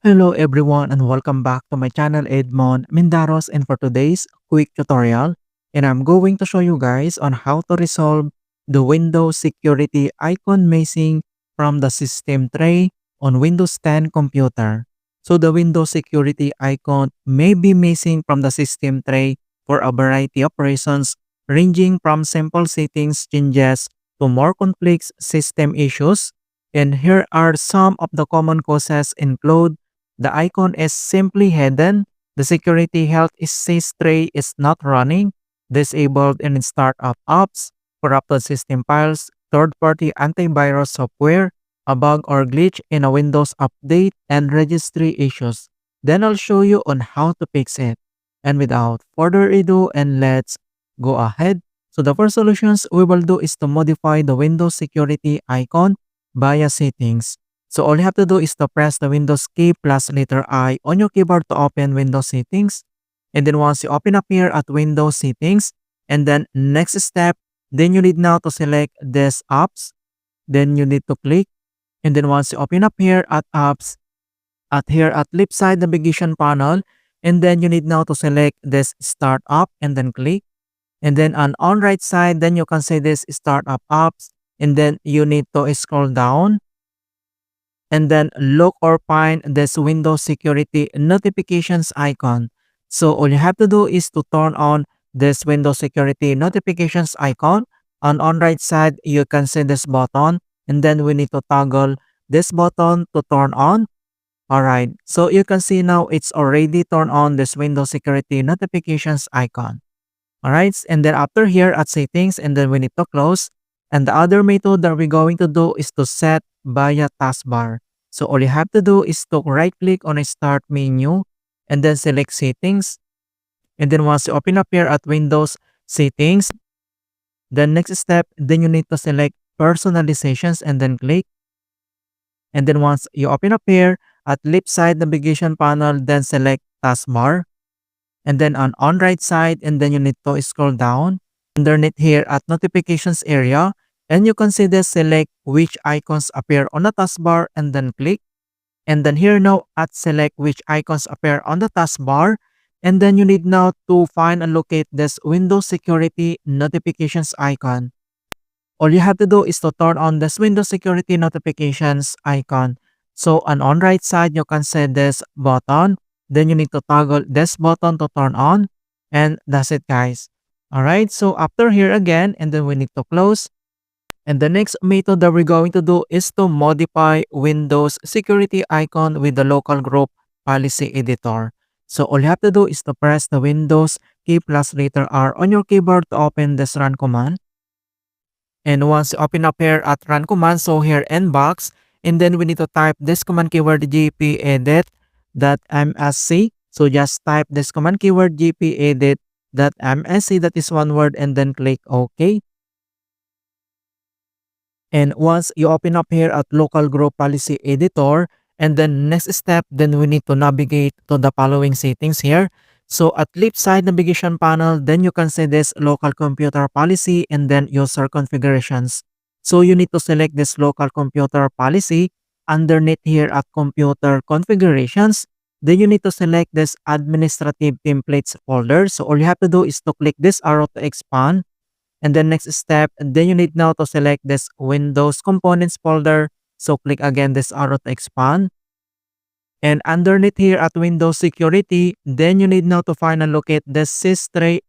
Hello everyone and welcome back to my channel Edmund Mindaros, and for today's quick tutorial, and I'm going to show you guys on how to resolve the Windows security icon missing from the system tray on Windows 10 computer. So the Windows security icon may be missing from the system tray for a variety of reasons, ranging from simple settings changes to more complex system issues. And here are some of the common causes include: the icon is simply hidden, the security health is systray is not running, disabled in startup apps, corrupted system files, third-party antivirus software, a bug or glitch in a Windows update, and registry issues. Then I'll show you on how to fix it. And without further ado, and let's go ahead. So the first solutions we will do is to modify the Windows security icon via settings. So all you have to do is to press the Windows key plus letter I on your keyboard to open Windows settings. And then once you open up here at Windows settings, and then next step, then you need now to select this apps. Then you need to click. And then once you open up here at apps, at here at left side navigation panel, and then you need now to select this start up and then click. And then on right side, then you can say this startup apps. And then you need to scroll down and then look or find this Windows security notifications icon. So all you have to do is to turn on this Windows security notifications icon. And on right side, you can see this button, and then we need to toggle this button to turn on. Alright, so you can see now it's already turned on this Windows security notifications icon. Alright, and then after here at settings, and then we need to close. And the other method that we're going to do is to set via taskbar. So all you have to do is to right click on a start menu and then select settings. And then once you open up here at Windows settings, the next step, then you need to select personalizations and then click. And then once you open up here at left side navigation panel, then select taskbar. And then on right side, and then you need to scroll down underneath here at notifications area, and you can see this select which icons appear on the taskbar and then click. And then here now at select which icons appear on the taskbar, and then you need now to find and locate this Windows security notifications icon. All you have to do is to turn on this Windows security notifications icon. So on right side, you can see this button. Then you need to toggle this button to turn on. And that's it, guys. Alright, so after here again, and then we need to close. And the next method that we're going to do is to modify Windows security icon with the local group policy editor. So all you have to do is to press the Windows key plus letter R on your keyboard to open this run command. And once you open up here at run command, so here in box, and then we need to type this command keyword gpedit.msc. So just type this command keyword gpedit.msc, that is one word, and then click OK. And once you open up here at local group policy editor, and then next step, then we need to navigate to the following settings here. So at left side navigation panel, then you can see this local computer policy and then user configurations. So you need to select this local computer policy underneath here at computer configurations. Then you need to select this administrative templates folder. So all you have to do is to click this arrow to expand. And then next step, then you need now to select this Windows components folder. So click again this arrow to expand. And underneath here at Windows security, then you need now to find and locate the systray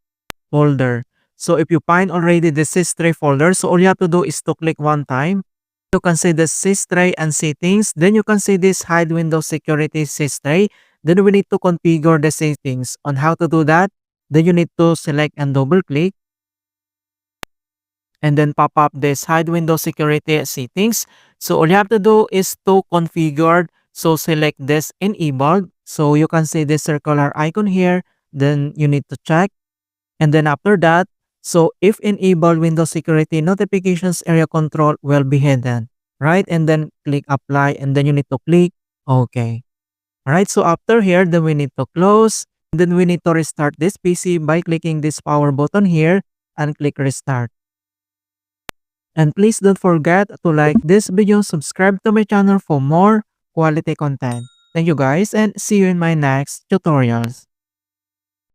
folder. So if you find already the systray folder, so all you have to do is to click one time. You can see the systray and settings. Then you can see this hide Windows security systray. Then we need to configure the settings. On how to do that, then you need to select and double click. And then pop up this hide Windows security settings. So all you have to do is to configure. So select this enabled. So you can see this circular icon here. Then you need to check. And then after that, so if enabled, Windows security notifications area control will be hidden, right? And then click apply, and then you need to click OK. All right, so after here, then we need to close. Then we need to restart this PC by clicking this power button here and click restart. And please don't forget to like this video, subscribe to my channel for more quality content. Thank you guys and see you in my next tutorials.